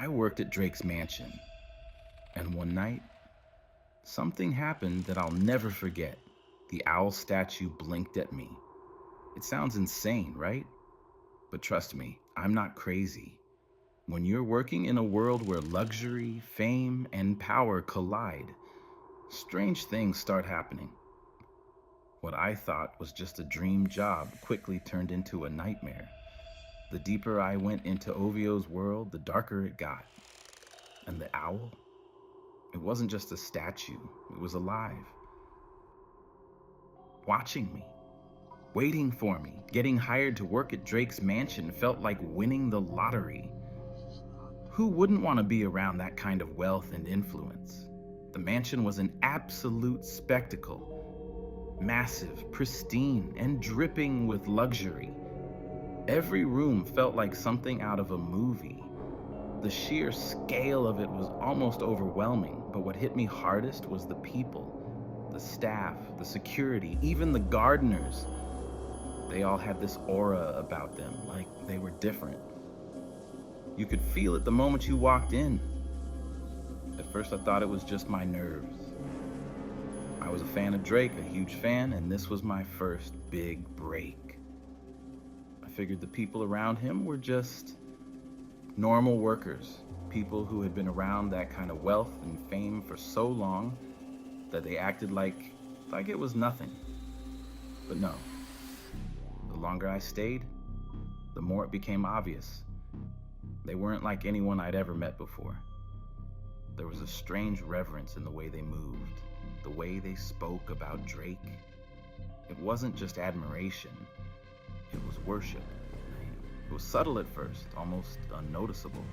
I worked at Drake's mansion, and one night, something happened that I'll never forget. The owl statue blinked at me. It sounds insane, right? But trust me, I'm not crazy. When you're working in a world where luxury, fame, and power collide, strange things start happening. What I thought was just a dream job quickly turned into a nightmare. The deeper I went into Ovio's world, the darker it got. And the owl? It wasn't just a statue, it was alive. Watching me, waiting for me. Getting hired to work at Drake's mansion felt like winning the lottery. Who wouldn't want to be around that kind of wealth and influence? The mansion was an absolute spectacle. Massive, pristine, and dripping with luxury. Every room felt like something out of a movie. The sheer scale of it was almost overwhelming, but what hit me hardest was the people, the staff, the security, even the gardeners. They all had this aura about them, like they were different. You could feel it the moment you walked in. At first I thought it was just my nerves. I was a fan of Drake, a huge fan, and this was my first big break. I figured the people around him were just normal workers, people who had been around that kind of wealth and fame for so long that they acted like it was nothing. But no, the longer I stayed, the more it became obvious. They weren't like anyone I'd ever met before. There was a strange reverence in the way they moved, the way they spoke about Drake. It wasn't just admiration, it was worship. It was subtle at first, almost unnoticeable.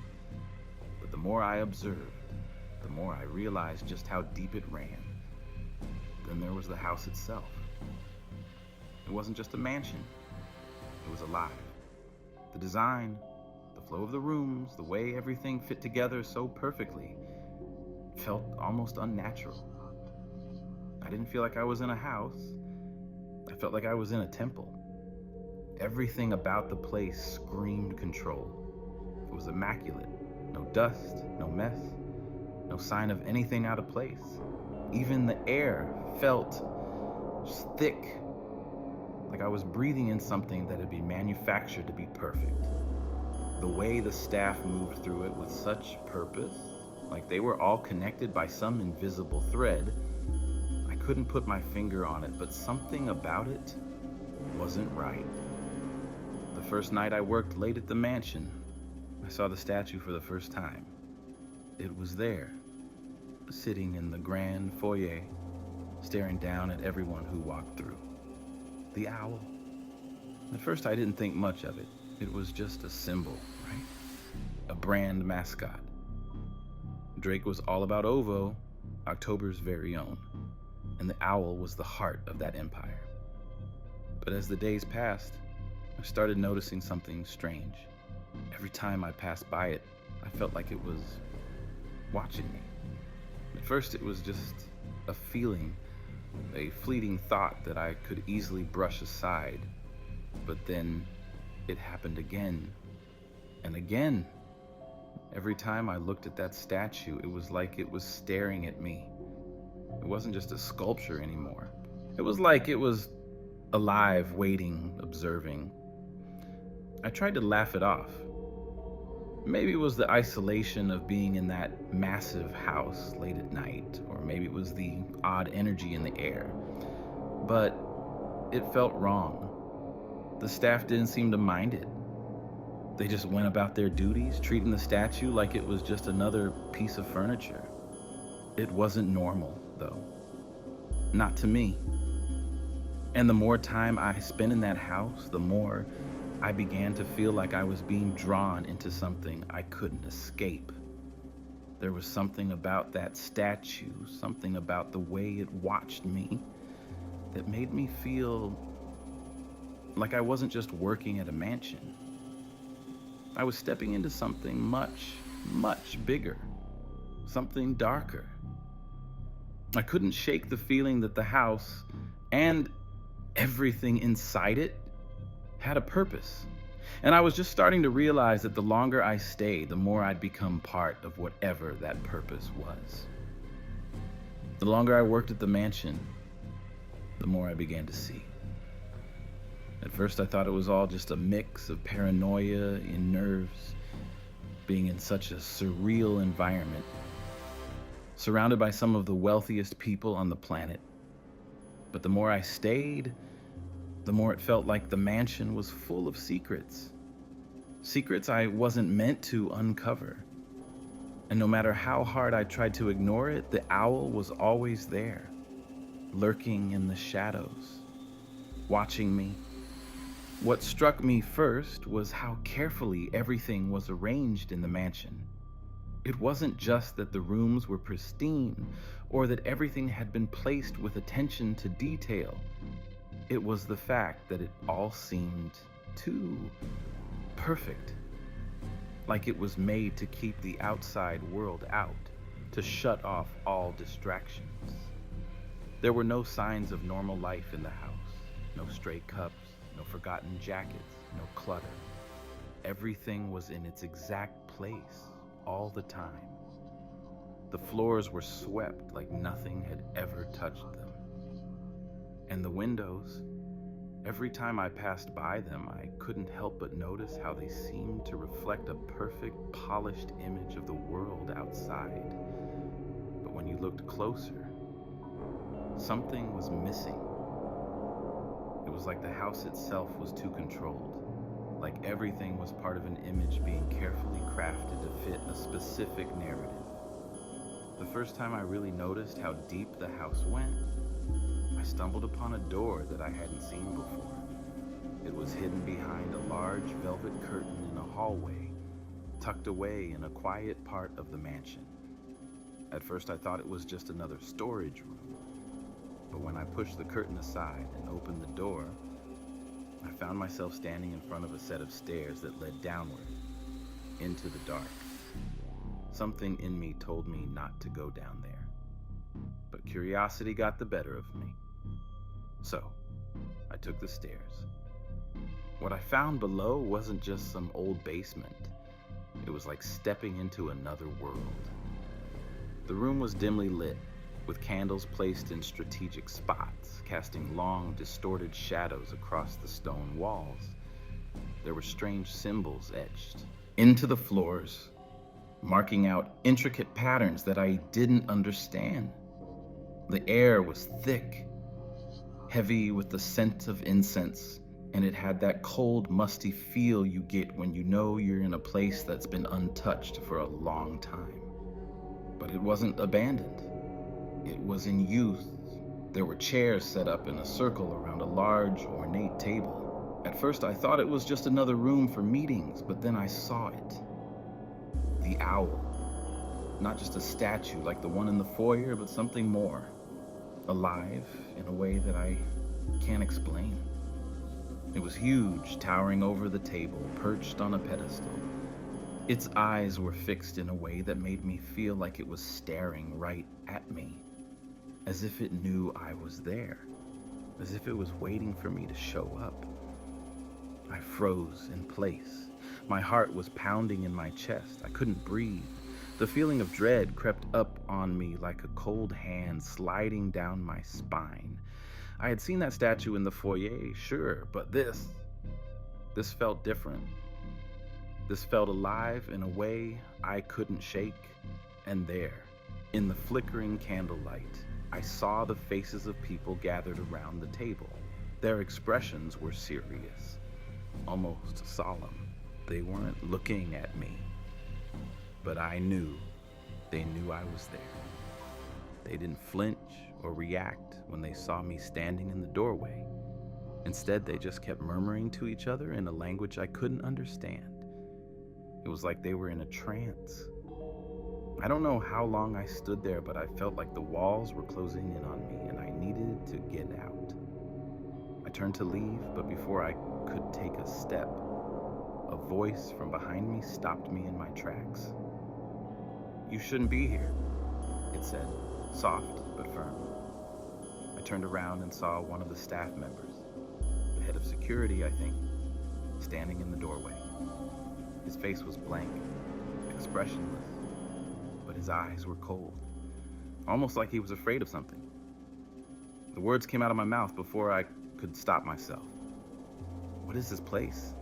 But the more I observed, the more I realized just how deep it ran. Then there was the house itself. It wasn't just a mansion, it was alive. The design, the flow of the rooms, the way everything fit together so perfectly, felt almost unnatural. I didn't feel like I was in a house. I felt like I was in a temple. Everything about the place screamed control. It was immaculate. No dust, no mess, no sign of anything out of place. Even the air felt just thick, like I was breathing in something that had been manufactured to be perfect. The way the staff moved through it with such purpose, like they were all connected by some invisible thread. I couldn't put my finger on it, but something about it wasn't right. The first night I worked late at the mansion, I saw the statue for the first time. It was there, sitting in the grand foyer, staring down at everyone who walked through. The owl. At first I didn't think much of it. It was just a symbol, right? A brand mascot. Drake was all about Ovo, October's very own, and the owl was the heart of that empire. But as the days passed, I started noticing something strange. Every time I passed by it, I felt like it was watching me. At first it was just a feeling, a fleeting thought that I could easily brush aside. But then it happened again and again. Every time I looked at that statue, it was like it was staring at me. It wasn't just a sculpture anymore. It was like it was alive, waiting, observing. I tried to laugh it off. Maybe it was the isolation of being in that massive house late at night, or maybe it was the odd energy in the air. But it felt wrong. The staff didn't seem to mind it. They just went about their duties, treating the statue like it was just another piece of furniture. It wasn't normal, though. Not to me. And the more time I spent in that house, the more I began to feel like I was being drawn into something I couldn't escape. There was something about that statue, something about the way it watched me, that made me feel like I wasn't just working at a mansion. I was stepping into something much, much bigger, something darker. I couldn't shake the feeling that the house and everything inside it had a purpose. And I was just starting to realize that the longer I stayed, the more I'd become part of whatever that purpose was. The longer I worked at the mansion, the more I began to see. At first, I thought it was all just a mix of paranoia and nerves, being in such a surreal environment, surrounded by some of the wealthiest people on the planet. But the more I stayed, the more it felt like the mansion was full of secrets. Secrets I wasn't meant to uncover. And no matter how hard I tried to ignore it, the owl was always there, lurking in the shadows, watching me. What struck me first was how carefully everything was arranged in the mansion. It wasn't just that the rooms were pristine or that everything had been placed with attention to detail. It was the fact that it all seemed too perfect, like it was made to keep the outside world out, to shut off all distractions. There were no signs of normal life in the house, no stray cups, no forgotten jackets, no clutter. Everything was in its exact place all the time. The floors were swept like nothing had ever touched them. And the windows, every time I passed by them, I couldn't help but notice how they seemed to reflect a perfect, polished image of the world outside. But when you looked closer, something was missing. It was like the house itself was too controlled, like everything was part of an image being carefully crafted to fit a specific narrative. The first time I really noticed how deep the house went, I stumbled upon a door that I hadn't seen before. It was hidden behind a large velvet curtain in a hallway, tucked away in a quiet part of the mansion. At first I thought it was just another storage room. But when I pushed the curtain aside and opened the door, I found myself standing in front of a set of stairs that led downward into the dark. Something in me told me not to go down there, but curiosity got the better of me. So I took the stairs. What I found below wasn't just some old basement. It was like stepping into another world. The room was dimly lit, with candles placed in strategic spots, casting long, distorted shadows across the stone walls. There were strange symbols etched into the floors, marking out intricate patterns that I didn't understand. The air was thick, heavy with the scent of incense, and it had that cold, musty feel you get when you know you're in a place that's been untouched for a long time. But it wasn't abandoned. It was in use. There were chairs set up in a circle around a large, ornate table. At first I thought it was just another room for meetings, but then I saw it. The owl. Not just a statue like the one in the foyer, but something more. Alive in a way that I can't explain. It was huge, towering over the table, perched on a pedestal. Its eyes were fixed in a way that made me feel like it was staring right at me, as if it knew I was there, as if it was waiting for me to show up. I froze in place. My heart was pounding in my chest. I couldn't breathe. The feeling of dread crept up on me like a cold hand sliding down my spine. I had seen that statue in the foyer, sure, but this felt different. This felt alive in a way I couldn't shake. And there, in the flickering candlelight, I saw the faces of people gathered around the table. Their expressions were serious, almost solemn. They weren't looking at me, but I knew they knew I was there. They didn't flinch or react when they saw me standing in the doorway. Instead, they just kept murmuring to each other in a language I couldn't understand. It was like they were in a trance. I don't know how long I stood there, but I felt like the walls were closing in on me and I needed to get out. I turned to leave, but before I could take a step, a voice from behind me stopped me in my tracks. "You shouldn't be here," it said, soft but firm. I turned around and saw one of the staff members, the head of security, I think, standing in the doorway. His face was blank, expressionless, but his eyes were cold, almost like he was afraid of something. The words came out of my mouth before I could stop myself. "What is this place?"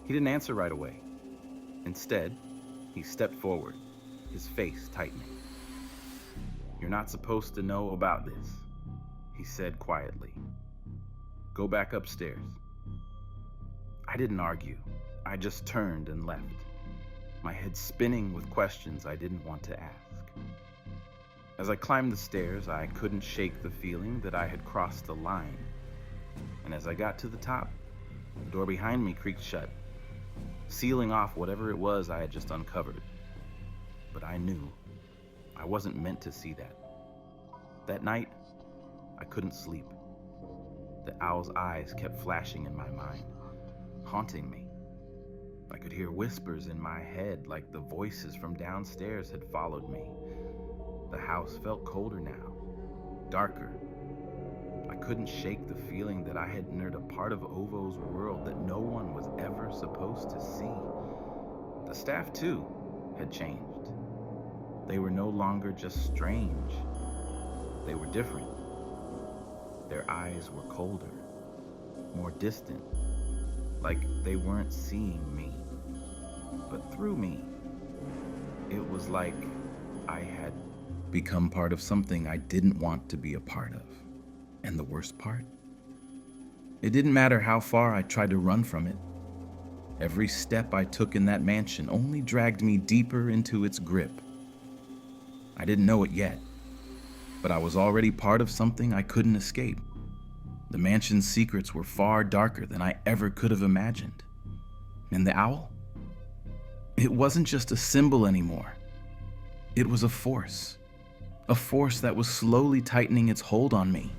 He didn't answer right away. Instead, he stepped forward, his face tightening. "You're not supposed to know about this," he said quietly. "Go back upstairs." I didn't argue. I just turned and left, my head spinning with questions I didn't want to ask. As I climbed the stairs, I couldn't shake the feeling that I had crossed the line. And as I got to the top, the door behind me creaked shut, sealing off whatever it was I had just uncovered. But I knew I wasn't meant to see that. That night, I couldn't sleep. The owl's eyes kept flashing in my mind, haunting me. I could hear whispers in my head like the voices from downstairs had followed me. The house felt colder now, darker. I couldn't shake the feeling that I had entered a part of Ovo's world that no one was ever supposed to see. The staff, too, had changed. They were no longer just strange. They were different. Their eyes were colder, more distant, like they weren't seeing me, but through me. It was like I had become part of something I didn't want to be a part of. And the worst part? It didn't matter how far I tried to run from it. Every step I took in that mansion only dragged me deeper into its grip. I didn't know it yet, but I was already part of something I couldn't escape. The mansion's secrets were far darker than I ever could have imagined. And the owl? It wasn't just a symbol anymore. It was a force that was slowly tightening its hold on me.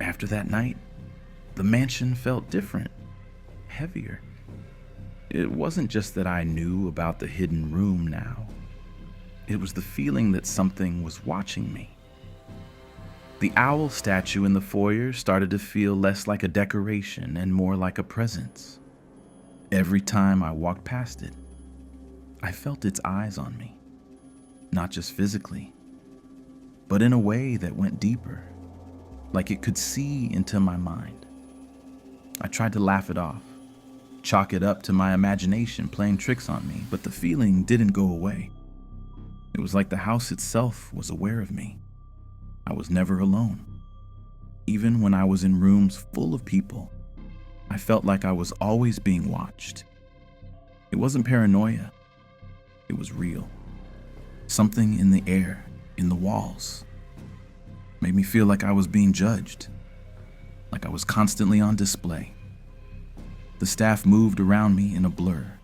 After that night, the mansion felt different, heavier. It wasn't just that I knew about the hidden room now. It was the feeling that something was watching me. The owl statue in the foyer started to feel less like a decoration and more like a presence. Every time I walked past it, I felt its eyes on me. Not just physically, but in a way that went deeper, like it could see into my mind. I tried to laugh it off, chalk it up to my imagination playing tricks on me, but the feeling didn't go away. It was like the house itself was aware of me. I was never alone. Even when I was in rooms full of people, I felt like I was always being watched. It wasn't paranoia. It was real. Something in the air, in the walls, made me feel like I was being judged, like I was constantly on display. The staff moved around me in a blur,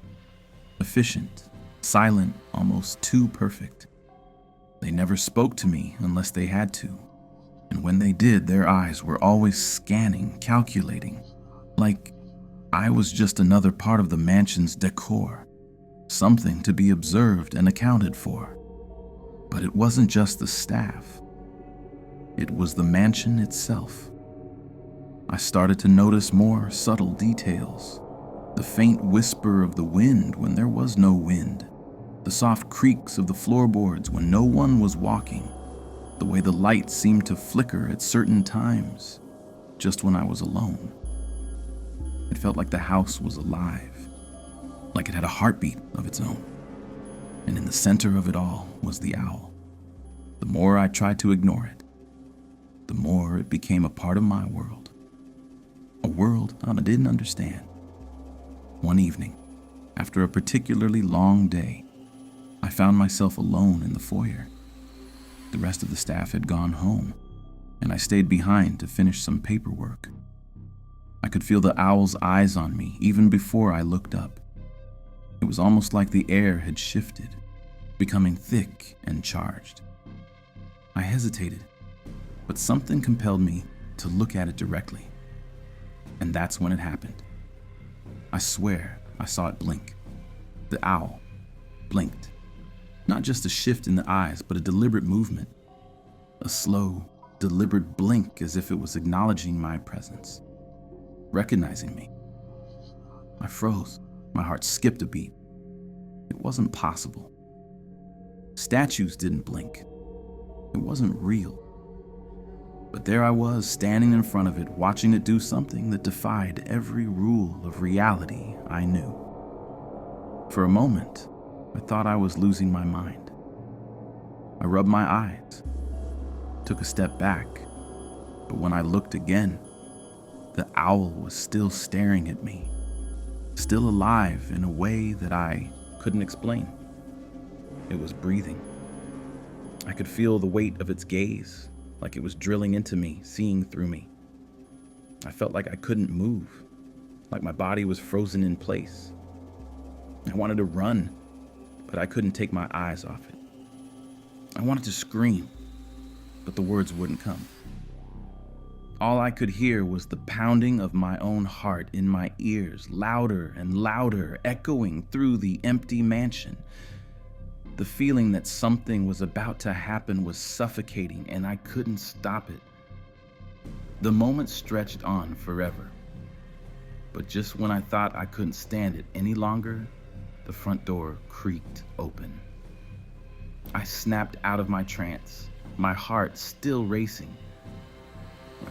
efficient, silent, almost too perfect. They never spoke to me unless they had to, and when they did, their eyes were always scanning, calculating, like I was just another part of the mansion's decor, something to be observed and accounted for. But it wasn't just the staff. It was the mansion itself. I started to notice more subtle details. The faint whisper of the wind when there was no wind. The soft creaks of the floorboards when no one was walking. The way the lights seemed to flicker at certain times, just when I was alone. It felt like the house was alive, like it had a heartbeat of its own. And in the center of it all was the owl. The more I tried to ignore it, the more it became a part of my world. A world I didn't understand. One evening, after a particularly long day, I found myself alone in the foyer. The rest of the staff had gone home, and I stayed behind to finish some paperwork. I could feel the owl's eyes on me even before I looked up. It was almost like the air had shifted, becoming thick and charged. I hesitated, but something compelled me to look at it directly. And that's when it happened. I swear I saw it blink. The owl blinked. Not just a shift in the eyes, but a deliberate movement. A slow, deliberate blink as if it was acknowledging my presence, recognizing me. I froze. My heart skipped a beat. It wasn't possible. Statues didn't blink. It wasn't real. But there I was, standing in front of it, watching it do something that defied every rule of reality I knew. For a moment, I thought I was losing my mind. I rubbed my eyes, took a step back, but when I looked again, the owl was still staring at me, still alive in a way that I couldn't explain. It was breathing. I could feel the weight of its gaze, like it was drilling into me, seeing through me. I felt like I couldn't move, like my body was frozen in place. I wanted to run, but I couldn't take my eyes off it. I wanted to scream, but the words wouldn't come. All I could hear was the pounding of my own heart in my ears, louder and louder, echoing through the empty mansion. The feeling that something was about to happen was suffocating, and I couldn't stop it. The moment stretched on forever. But just when I thought I couldn't stand it any longer, the front door creaked open. I snapped out of my trance, my heart still racing.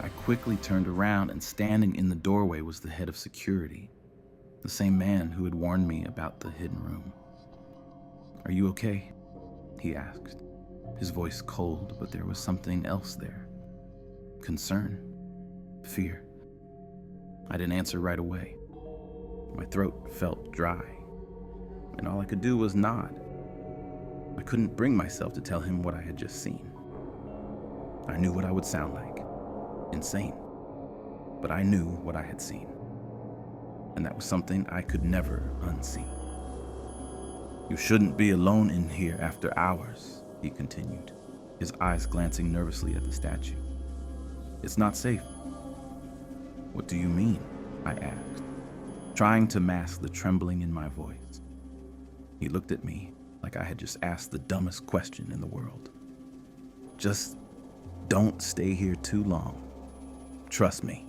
I quickly turned around, and standing in the doorway was the head of security, the same man who had warned me about the hidden room. "Are you okay?" he asked, his voice cold, but there was something else there. Concern, fear. I didn't answer right away. My throat felt dry, and all I could do was nod. I couldn't bring myself to tell him what I had just seen. I knew what I would sound like. Insane. But I knew what I had seen. And that was something I could never unsee. "You shouldn't be alone in here after hours," he continued, his eyes glancing nervously at the statue. "It's not safe." "What do you mean?" I asked, trying to mask the trembling in my voice. He looked at me like I had just asked the dumbest question in the world. "Just don't stay here too long. Trust me."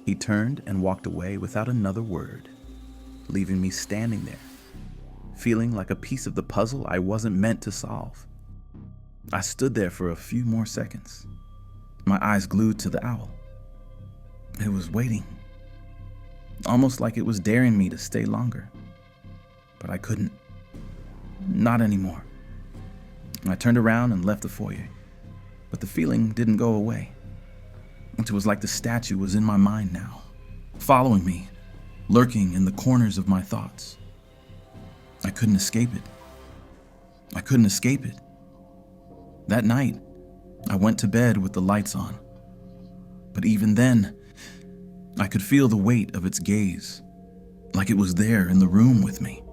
He turned and walked away without another word, leaving me standing there, feeling like a piece of the puzzle I wasn't meant to solve. I stood there for a few more seconds, my eyes glued to the owl. It was waiting, almost like it was daring me to stay longer. But I couldn't. Not anymore. I turned around and left the foyer, but the feeling didn't go away. It was like the statue was in my mind now, following me, lurking in the corners of my thoughts. I couldn't escape it. I couldn't escape it. That night, I went to bed with the lights on. But even then, I could feel the weight of its gaze, like it was there in the room with me,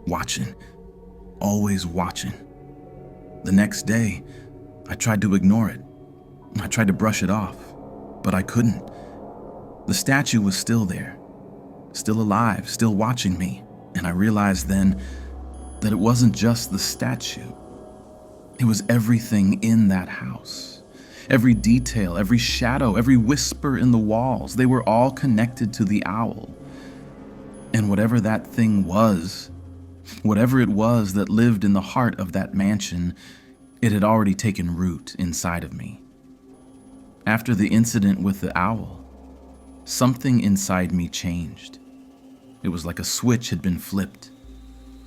watching, always watching. The next day, I tried to ignore it. I tried to brush it off, but I couldn't. The statue was still there, still alive, still watching me, and I realized then that it wasn't just the statue. It was everything in that house. Every detail, every shadow, every whisper in the walls, they were all connected to the owl. And whatever that thing was, whatever it was that lived in the heart of that mansion, it had already taken root inside of me. After the incident with the owl, something inside me changed. It was like a switch had been flipped,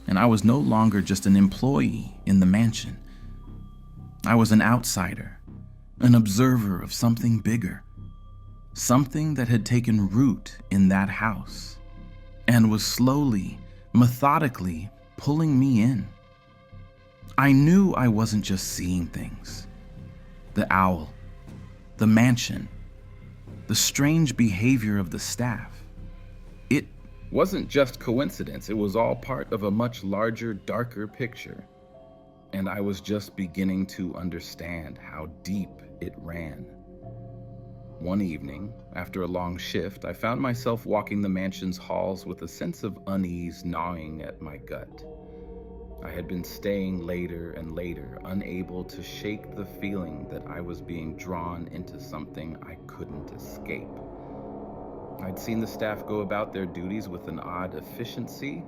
and I was no longer just an employee in the mansion. I was an outsider, an observer of something bigger, something that had taken root in that house and was slowly, methodically pulling me in. I knew I wasn't just seeing things. The owl, the mansion, the strange behavior of the staff. It wasn't just coincidence. It was all part of a much larger, darker picture. And I was just beginning to understand how deep it ran. One evening, after a long shift, I found myself walking the mansion's halls with a sense of unease gnawing at my gut. I had been staying later and later, unable to shake the feeling that I was being drawn into something I couldn't escape. I'd seen the staff go about their duties with an odd efficiency,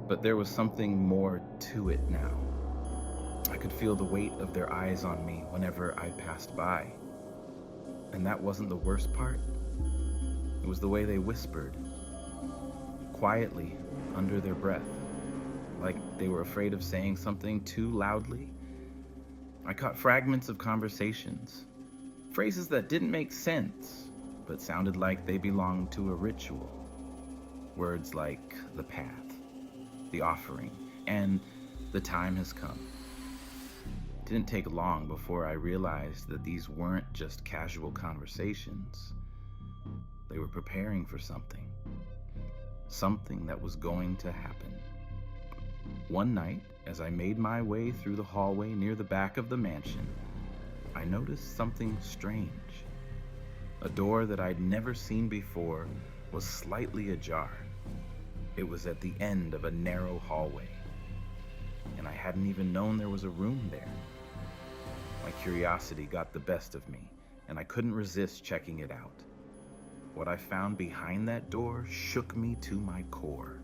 but there was something more to it now. I could feel the weight of their eyes on me whenever I passed by. And that wasn't the worst part. It was the way they whispered, quietly, under their breath, like they were afraid of saying something too loudly. I caught fragments of conversations, phrases that didn't make sense, but sounded like they belonged to a ritual. Words like the path, the offering, and the time has come. It didn't take long before I realized that these weren't just casual conversations. They were preparing for something that was going to happen. One night, as I made my way through the hallway near the back of the mansion, I noticed something strange. A door that I'd never seen before was slightly ajar. It was at the end of a narrow hallway, and I hadn't even known there was a room there. My curiosity got the best of me, and I couldn't resist checking it out. What I found behind that door shook me to my core.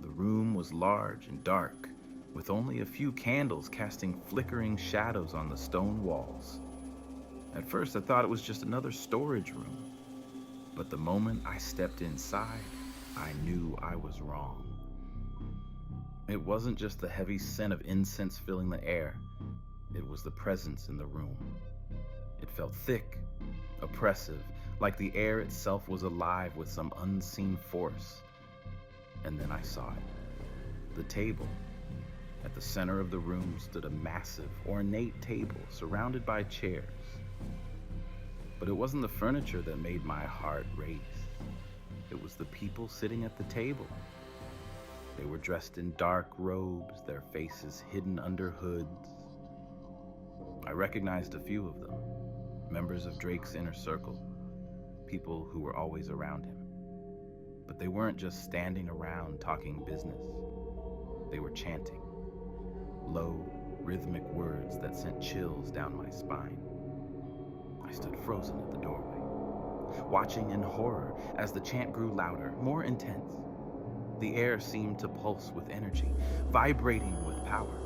The room was large and dark, with only a few candles casting flickering shadows on the stone walls. At first, I thought it was just another storage room, but the moment I stepped inside, I knew I was wrong. It wasn't just the heavy scent of incense filling the air. It was the presence in the room. It felt thick, oppressive, like the air itself was alive with some unseen force. And then I saw it. The table. At the center of the room stood a massive, ornate table surrounded by chairs. But it wasn't the furniture that made my heart race. It was the people sitting at the table. They were dressed in dark robes, their faces hidden under hoods. I recognized a few of them, members of Drake's inner circle, people who were always around him. But they weren't just standing around talking business. They were chanting, low, rhythmic words that sent chills down my spine. I stood frozen at the doorway, watching in horror as the chant grew louder, more intense. The air seemed to pulse with energy, vibrating with power.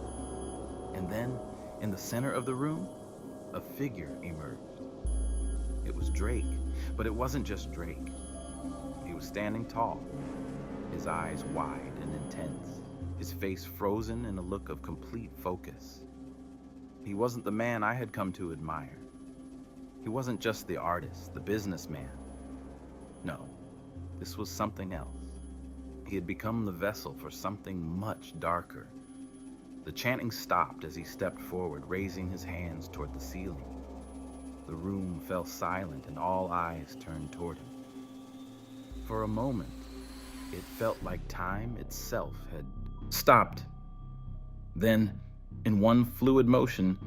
And then, in the center of the room, a figure emerged. It was Drake, but it wasn't just Drake. He was standing tall, his eyes wide and intense, his face frozen in a look of complete focus. He wasn't the man I had come to admire. He wasn't just the artist, the businessman. No, this was something else. He had become the vessel for something much darker. The chanting stopped as he stepped forward, raising his hands toward the ceiling. The room fell silent and all eyes turned toward him. For a moment, it felt like time itself had stopped. Then, in one fluid motion,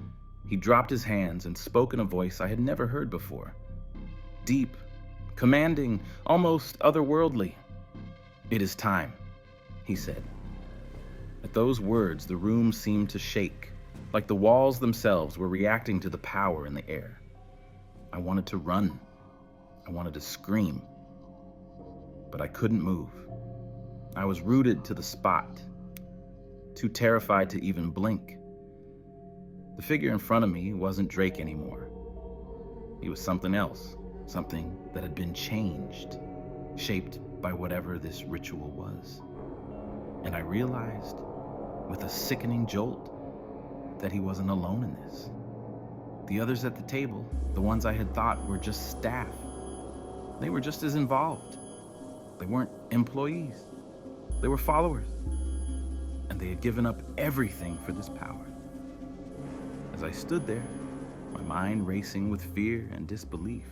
he dropped his hands and spoke in a voice I had never heard before. Deep, commanding, almost otherworldly. "It is time," he said. At those words, the room seemed to shake, like the walls themselves were reacting to the power in the air. I wanted to run. I wanted to scream. But I couldn't move. I was rooted to the spot, too terrified to even blink. The figure in front of me wasn't Drake anymore. He was something else, something that had been changed, shaped by whatever this ritual was. And I realized, with a sickening jolt, that he wasn't alone in this. The others at the table, the ones I had thought were just staff, they were just as involved. They weren't employees. They were followers. And they had given up everything for this power. As I stood there, my mind racing with fear and disbelief,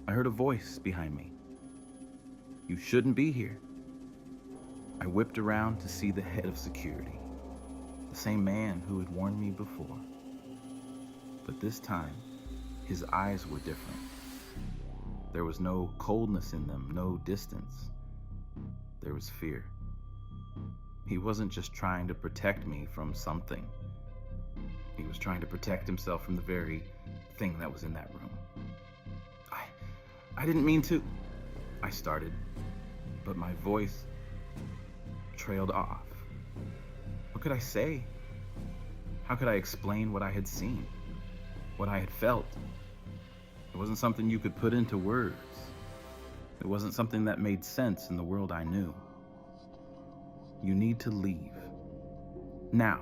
I heard a voice behind me. "You shouldn't be here." I whipped around to see the head of security, the same man who had warned me before. But this time, his eyes were different. There was no coldness in them, no distance. There was fear. He wasn't just trying to protect me from something. He was trying to protect himself from the very thing that was in that room. I didn't mean to, I started, but my voice trailed off. What could I say? How could I explain what I had seen, what I had felt? It wasn't something you could put into words. It wasn't something that made sense in the world I knew. You need to leave. Now.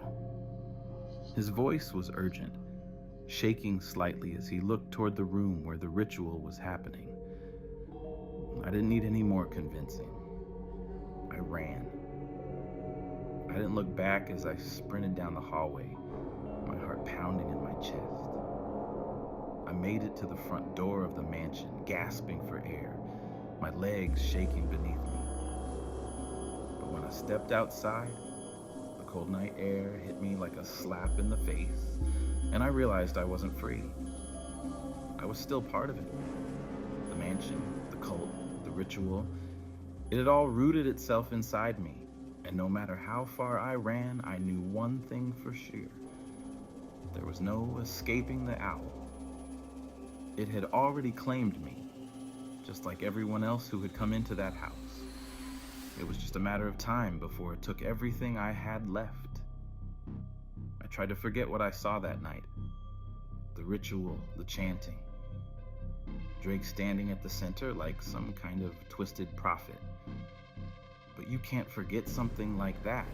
His voice was urgent, shaking slightly as he looked toward the room where the ritual was happening. I didn't need any more convincing. I ran. I didn't look back as I sprinted down the hallway, my heart pounding in my chest. I made it to the front door of the mansion, gasping for air, my legs shaking beneath me. But when I stepped outside, the cold night air hit me like a slap in the face, and I realized I wasn't free. I was still part of it. The mansion, the cult, the ritual, it had all rooted itself inside me, and no matter how far I ran, I knew one thing for sure. There was no escaping the owl. It had already claimed me, just like everyone else who had come into that house. It was just a matter of time before it took everything I had left. I tried to forget what I saw that night. The ritual, the chanting. Drake standing at the center like some kind of twisted prophet. But you can't forget something like that.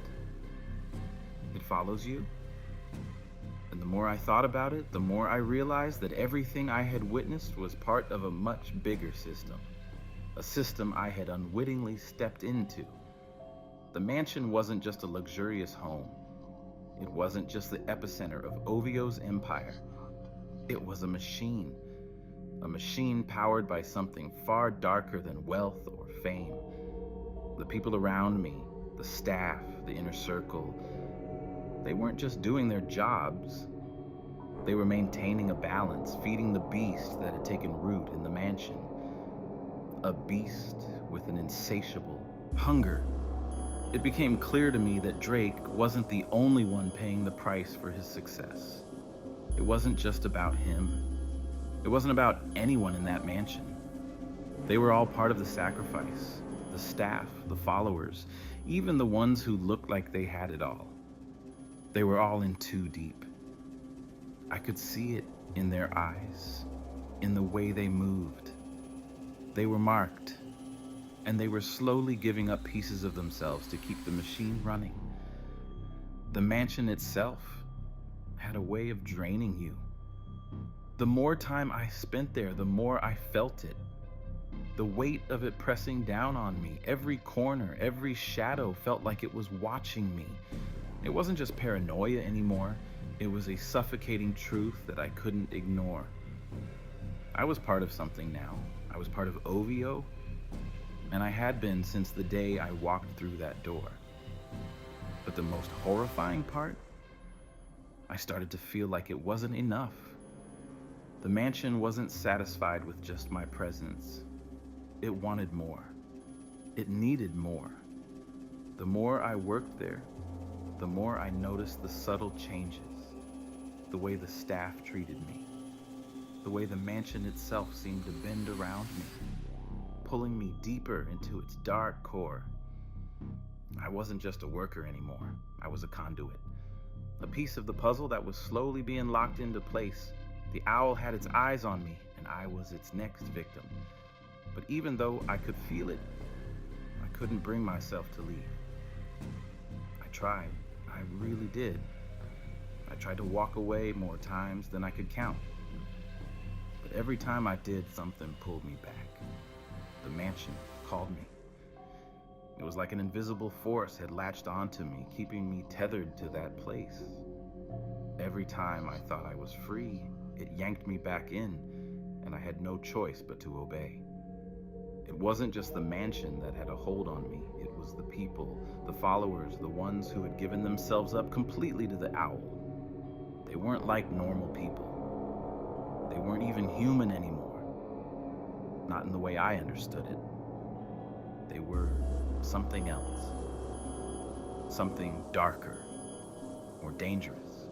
It follows you. And the more I thought about it, the more I realized that everything I had witnessed was part of a much bigger system. A system I had unwittingly stepped into. The mansion wasn't just a luxurious home. It wasn't just the epicenter of Ovio's empire. It was a machine powered by something far darker than wealth or fame. The people around me, the staff, the inner circle, they weren't just doing their jobs. They were maintaining a balance, feeding the beast that had taken root in the mansion. A beast with an insatiable hunger. It became clear to me that Drake wasn't the only one paying the price for his success. It wasn't just about him. It wasn't about anyone in that mansion. They were all part of the sacrifice. The staff, the followers, even the ones who looked like they had it all. They were all in too deep. I could see it in their eyes, in the way they moved. They were marked, and they were slowly giving up pieces of themselves to keep the machine running. The mansion itself had a way of draining you. The more time I spent there, the more I felt it. The weight of it pressing down on me. Every corner, every shadow felt like it was watching me. It wasn't just paranoia anymore. It was a suffocating truth that I couldn't ignore. I was part of something now. I was part of Ovio, and I had been since the day I walked through that door. But the most horrifying part? I started to feel like it wasn't enough. The mansion wasn't satisfied with just my presence. It wanted more. It needed more. The more I worked there, the more I noticed the subtle changes. The way the staff treated me. The way the mansion itself seemed to bend around me, pulling me deeper into its dark core. I wasn't just a worker anymore. I was a conduit. A piece of the puzzle that was slowly being locked into place. The owl had its eyes on me, and I was its next victim. But even though I could feel it, I couldn't bring myself to leave. I tried. I really did. I tried to walk away more times than I could count. But every time I did, something pulled me back. The mansion called me. It was like an invisible force had latched onto me, keeping me tethered to that place. Every time I thought I was free, it yanked me back in, and I had no choice but to obey. It wasn't just the mansion that had a hold on me. It was the people, the followers, the ones who had given themselves up completely to the owl. They weren't like normal people. They weren't even human anymore. Not in the way I understood it. They were something else. Something darker, more dangerous.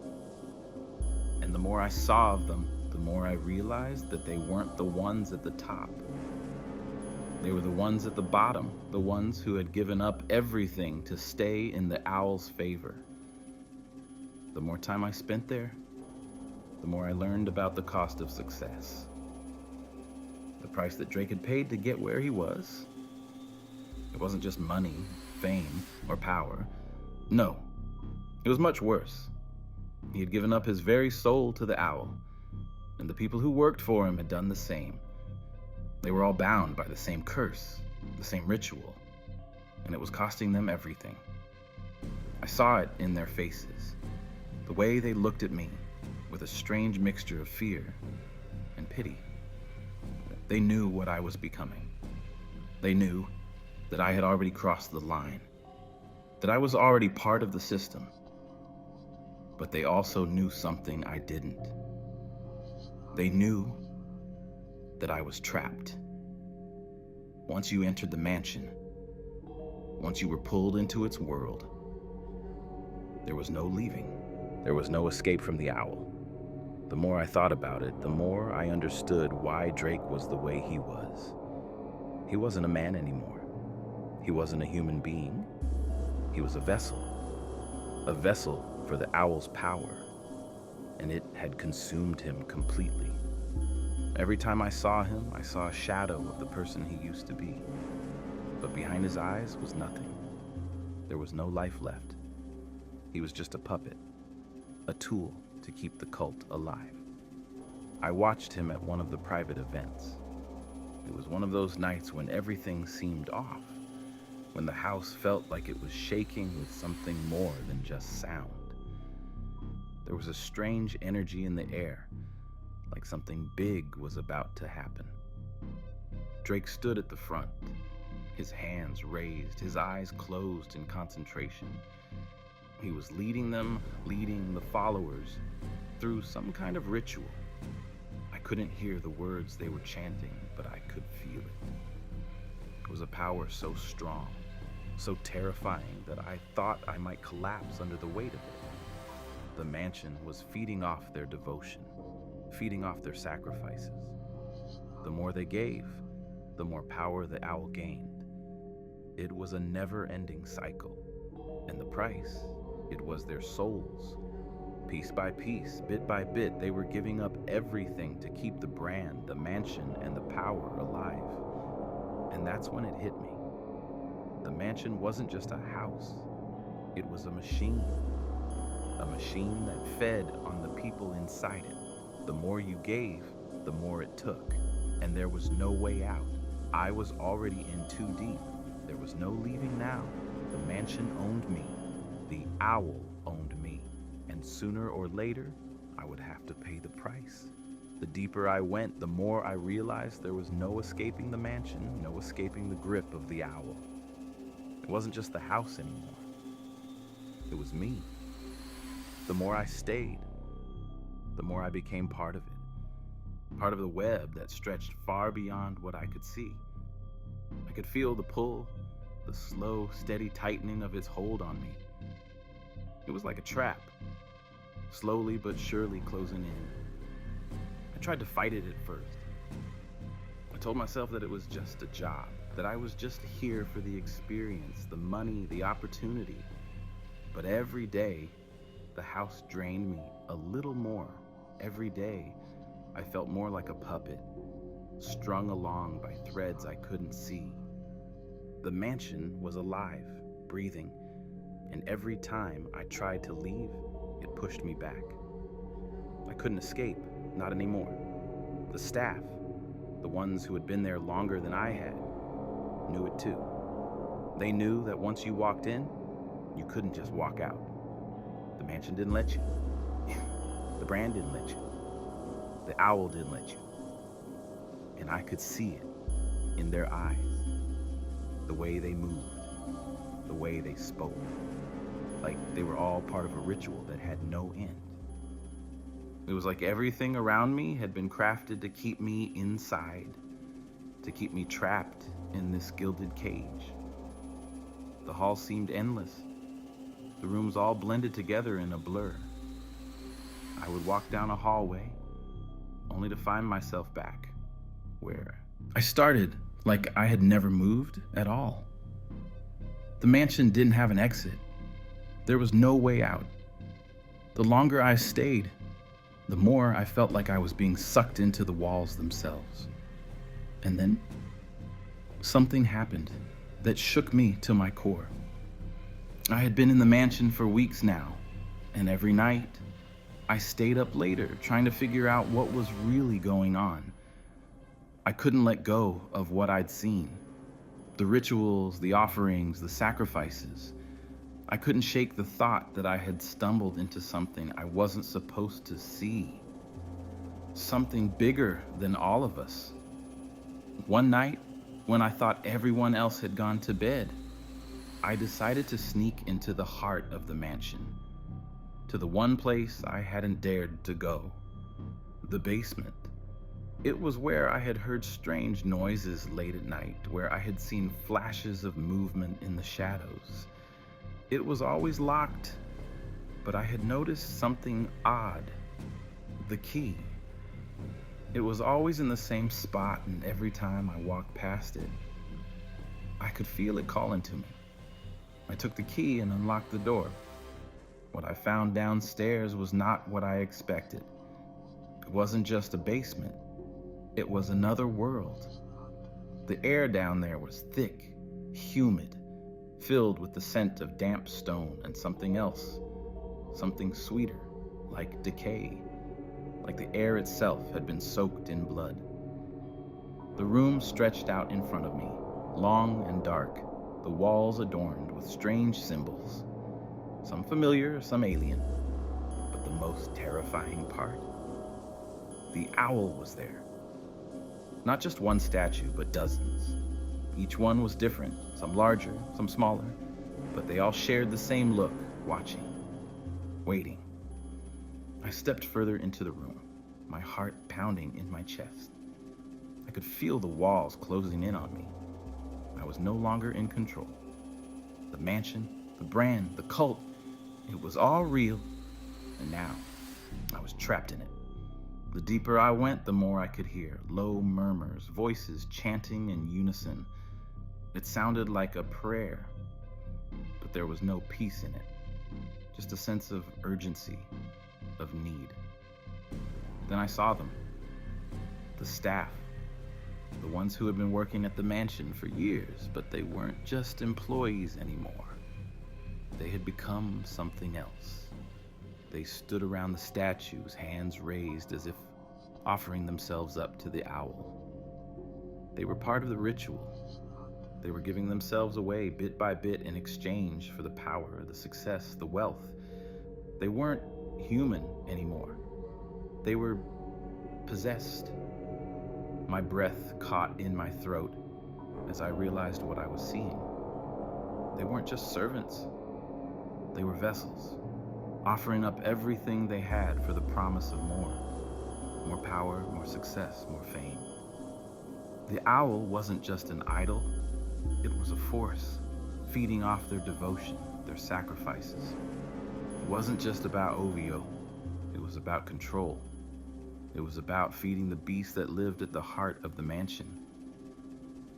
And the more I saw of them, the more I realized that they weren't the ones at the top. They were the ones at the bottom, the ones who had given up everything to stay in the owl's favor. The more time I spent there, the more I learned about the cost of success. The price that Drake had paid to get where he was. It wasn't just money, fame, or power. No, it was much worse. He had given up his very soul to the owl, and the people who worked for him had done the same. They were all bound by the same curse, the same ritual, and it was costing them everything. I saw it in their faces, the way they looked at me with a strange mixture of fear and pity. They knew what I was becoming. They knew that I had already crossed the line, that I was already part of the system. But they also knew something I didn't. They knew that I was trapped. Once you entered the mansion, once you were pulled into its world, there was no leaving. There was no escape from the owl. The more I thought about it, the more I understood why Drake was the way he was. He wasn't a man anymore. He wasn't a human being. He was a vessel for the owl's power, and it had consumed him completely. Every time I saw him, I saw a shadow of the person he used to be. But behind his eyes was nothing. There was no life left. He was just a puppet, a tool to keep the cult alive. I watched him at one of the private events. It was one of those nights when everything seemed off, when the house felt like it was shaking with something more than just sound. There was a strange energy in the air, like something big was about to happen. Drake stood at the front, his hands raised, his eyes closed in concentration. He was leading the followers through some kind of ritual. I couldn't hear the words they were chanting, but I could feel it. It was a power so strong, so terrifying that I thought I might collapse under the weight of it. The mansion was feeding off their devotion, feeding off their sacrifices. The more they gave, the more power the owl gained. It was a never-ending cycle, and the price, it was their souls. Piece by piece, bit by bit, they were giving up everything to keep the brand, the mansion, and the power alive. And that's when it hit me. The mansion wasn't just a house. It was a machine that fed on the people inside it. The more you gave, the more it took, and there was no way out. I was already in too deep. There was no leaving now. The mansion owned me. The owl owned me. And sooner or later, I would have to pay the price. The deeper I went, the more I realized there was no escaping the mansion, no escaping the grip of the owl. It wasn't just the house anymore. It was me. The more I stayed, the more I became part of it. Part of the web that stretched far beyond what I could see. I could feel the pull, the slow, steady tightening of its hold on me. It was like a trap, slowly but surely closing in. I tried to fight it at first. I told myself that it was just a job, that I was just here for the experience, the money, the opportunity. But every day, the house drained me a little more. Every day, I felt more like a puppet, strung along by threads I couldn't see. The mansion was alive, breathing, and every time I tried to leave, it pushed me back. I couldn't escape, not anymore. The staff, the ones who had been there longer than I had, knew it too. They knew that once you walked in, you couldn't just walk out. The mansion didn't let you. The brand didn't let you. The owl didn't let you. And I could see it in their eyes, the way they moved, the way they spoke, like they were all part of a ritual that had no end. It was like everything around me had been crafted to keep me inside, to keep me trapped in this gilded cage. The hall seemed endless. The rooms all blended together in a blur. I would walk down a hallway, only to find myself back where I started like I had never moved at all. The mansion didn't have an exit. There was no way out. The longer I stayed, the more I felt like I was being sucked into the walls themselves. And then something happened that shook me to my core. I had been in the mansion for weeks now, and every night I stayed up later trying to figure out what was really going on. I couldn't let go of what I'd seen. The rituals, the offerings, the sacrifices. I couldn't shake the thought that I had stumbled into something I wasn't supposed to see. Something bigger than all of us. One night, when I thought everyone else had gone to bed, I decided to sneak into the heart of the mansion, to the one place I hadn't dared to go, the basement. It was where I had heard strange noises late at night, where I had seen flashes of movement in the shadows. It was always locked, but I had noticed something odd. The key. It was always in the same spot, and every time I walked past it, I could feel it calling to me. I took the key and unlocked the door. What I found downstairs was not what I expected. It wasn't just a basement. It was another world. The air down there was thick, humid, filled with the scent of damp stone and something else, something sweeter, like decay, like the air itself had been soaked in blood. The room stretched out in front of me, long and dark, the walls adorned with strange symbols, some familiar, some alien, but the most terrifying part, the owl was there. Not just one statue, but dozens. Each one was different, some larger, some smaller, but they all shared the same look, watching, waiting. I stepped further into the room, my heart pounding in my chest. I could feel the walls closing in on me. I was no longer in control. The mansion, the brand, the cult, it was all real, and now I was trapped in it. The deeper I went, the more I could hear low murmurs, voices chanting in unison. It sounded like a prayer, but there was no peace in it, just a sense of urgency, of need. Then I saw them, the staff, the ones who had been working at the mansion for years, but they weren't just employees anymore. They had become something else. They stood around the statues, hands raised as if offering themselves up to the owl. They were part of the ritual. They were giving themselves away bit by bit in exchange for the power, the success, the wealth. They weren't human anymore. They were possessed. My breath caught in my throat as I realized what I was seeing. They weren't just servants. They were vessels, offering up everything they had for the promise of more power, more success, more fame. The owl wasn't just an idol, it was a force, feeding off their devotion, their sacrifices. It wasn't just about OVO, it was about control. It was about feeding the beast that lived at the heart of the mansion.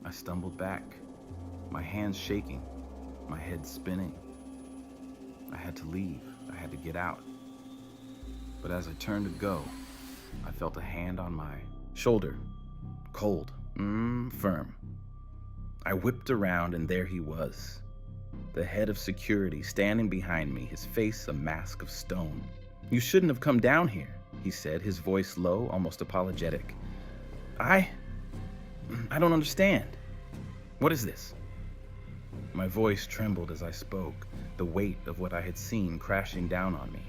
I stumbled back, my hands shaking, my head spinning. I had to leave, I had to get out. But as I turned to go, I felt a hand on my shoulder, cold, firm. I whipped around and there he was, the head of security standing behind me, his face a mask of stone. "You shouldn't have come down here," he said, his voice low, almost apologetic. I don't understand. What is this?" My voice trembled as I spoke, the weight of what I had seen crashing down on me.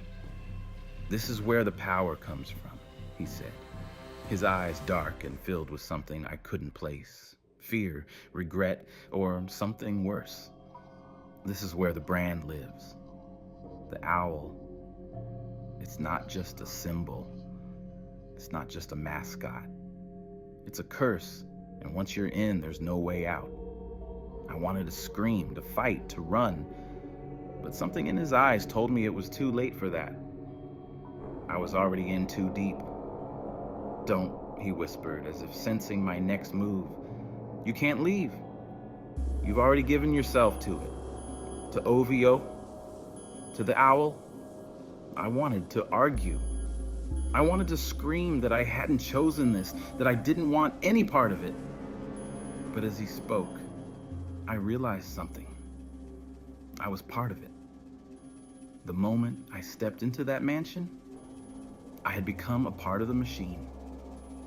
"This is where the power comes from," he said, his eyes dark and filled with something I couldn't place. Fear, regret, or something worse. "This is where the brand lives. The owl. It's not just a symbol. It's not just a mascot. It's a curse, and once you're in, there's no way out." I wanted to scream, to fight, to run, but something in his eyes told me it was too late for that. I was already in too deep. "Don't," he whispered, as if sensing my next move. You can't leave. You've already given yourself to it. To OVO, to the owl. I wanted to argue. I wanted to scream that I hadn't chosen this, that I didn't want any part of it. But as he spoke, I realized something. I was part of it. The moment I stepped into that mansion, I had become a part of the machine.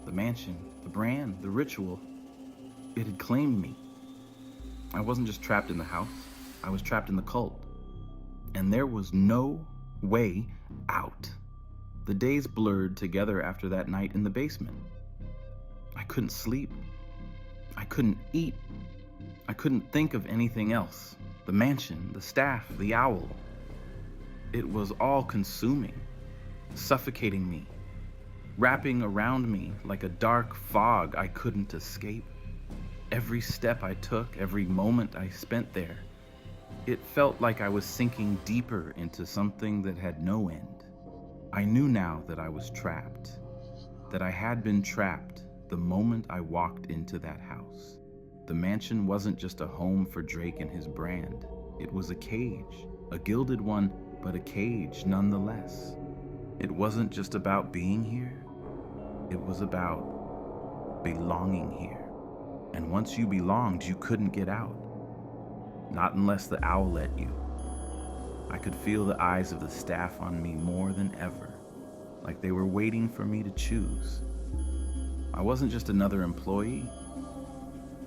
The mansion, the brand, the ritual, it had claimed me. I wasn't just trapped in the house, I was trapped in the cult. And there was no way out. The days blurred together after that night in the basement. I couldn't sleep. I couldn't eat. I couldn't think of anything else. The mansion, the staff, the owl. It was all consuming, suffocating me, wrapping around me like a dark fog I couldn't escape. Every step I took, every moment I spent there, it felt like I was sinking deeper into something that had no end. I knew now that I was trapped, that I had been trapped the moment I walked into that house. The mansion wasn't just a home for Drake and his brand. It was a cage, a gilded one, but a cage nonetheless. It wasn't just about being here. It was about belonging here. And once you belonged, you couldn't get out. Not unless the owl let you. I could feel the eyes of the staff on me more than ever, like they were waiting for me to choose. I wasn't just another employee.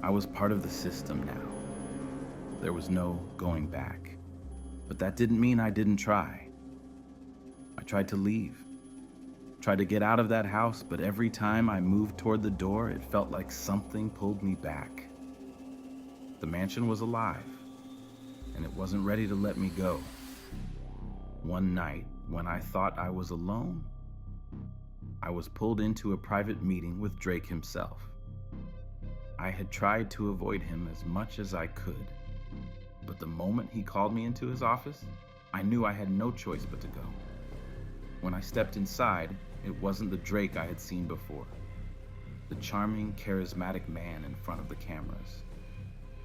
I was part of the system now. There was no going back. But that didn't mean I didn't try. I tried to leave. Tried to get out of that house, but every time I moved toward the door, it felt like something pulled me back. The mansion was alive, and it wasn't ready to let me go. One night, when I thought I was alone, I was pulled into a private meeting with Drake himself. I had tried to avoid him as much as I could, but the moment he called me into his office, I knew I had no choice but to go. When I stepped inside, it wasn't the Drake I had seen before, the charming, charismatic man in front of the cameras.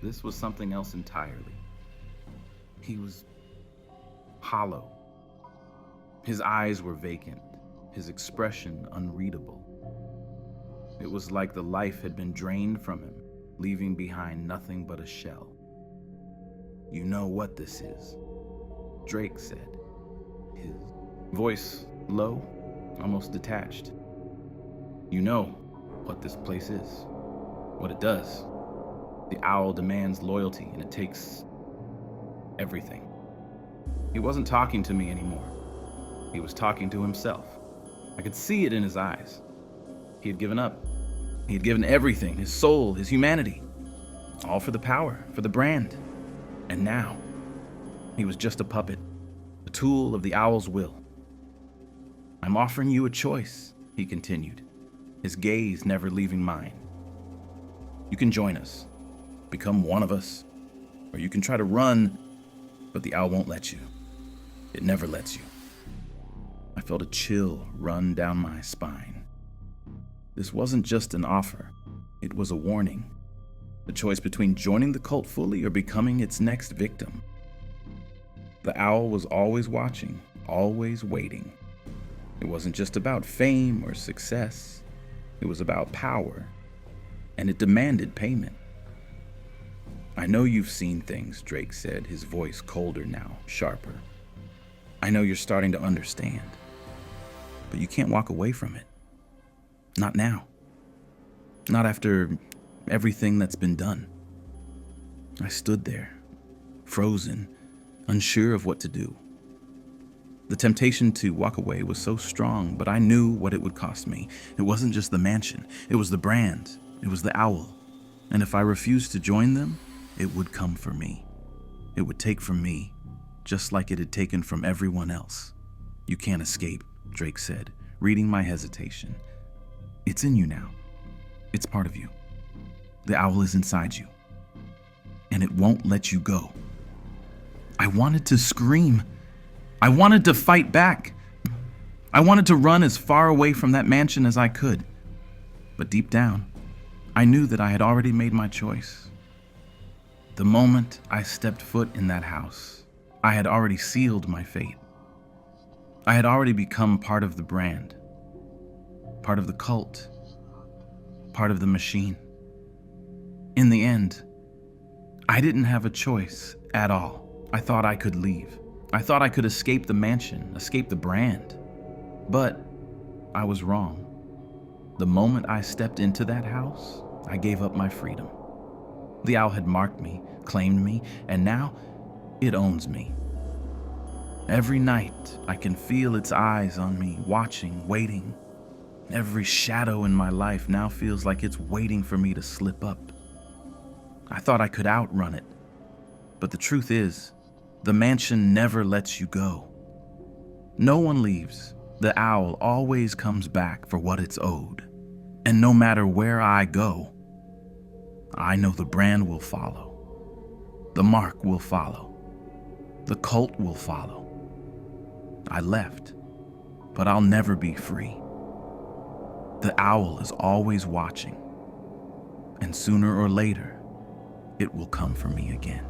This was something else entirely. He was hollow. His eyes were vacant, his expression unreadable. It was like the life had been drained from him, leaving behind nothing but a shell. "You know what this is," Drake said, his voice low, almost detached. "You know what this place is, what it does. The owl demands loyalty, and it takes everything." He wasn't talking to me anymore. He was talking to himself. I could see it in his eyes. He had given up. He had given everything, his soul, his humanity, all for the power, for the brand. And now, he was just a puppet, a tool of the owl's will. "I'm offering you a choice," he continued, his gaze never leaving mine. "You can join us, become one of us, or you can try to run, but the owl won't let you. It never lets you." I felt a chill run down my spine. This wasn't just an offer, it was a warning. The choice between joining the cult fully or becoming its next victim. The owl was always watching, always waiting. It wasn't just about fame or success. It was about power, and it demanded payment. "I know you've seen things," Drake said, his voice colder now, sharper. "I know you're starting to understand, but you can't walk away from it. Not now. Not after everything that's been done." I stood there, frozen, unsure of what to do. The temptation to walk away was so strong, but I knew what it would cost me. It wasn't just the mansion, it was the brand, it was the owl. And if I refused to join them, it would come for me. It would take from me, just like it had taken from everyone else. "You can't escape," Drake said, reading my hesitation. "It's in you now. It's part of you. The owl is inside you, and it won't let you go." I wanted to scream. I wanted to fight back. I wanted to run as far away from that mansion as I could. But deep down, I knew that I had already made my choice. The moment I stepped foot in that house, I had already sealed my fate. I had already become part of the brand, part of the cult, part of the machine. In the end, I didn't have a choice at all. I thought I could leave. I thought I could escape the mansion, escape the brand. But I was wrong. The moment I stepped into that house, I gave up my freedom. The owl had marked me, claimed me, and now it owns me. Every night, I can feel its eyes on me, watching, waiting. Every shadow in my life now feels like it's waiting for me to slip up. I thought I could outrun it, but the truth is, the mansion never lets you go. No one leaves. The owl always comes back for what it's owed. And no matter where I go, I know the brand will follow. The mark will follow. The cult will follow. I left, but I'll never be free. The owl is always watching, and sooner or later, it will come for me again.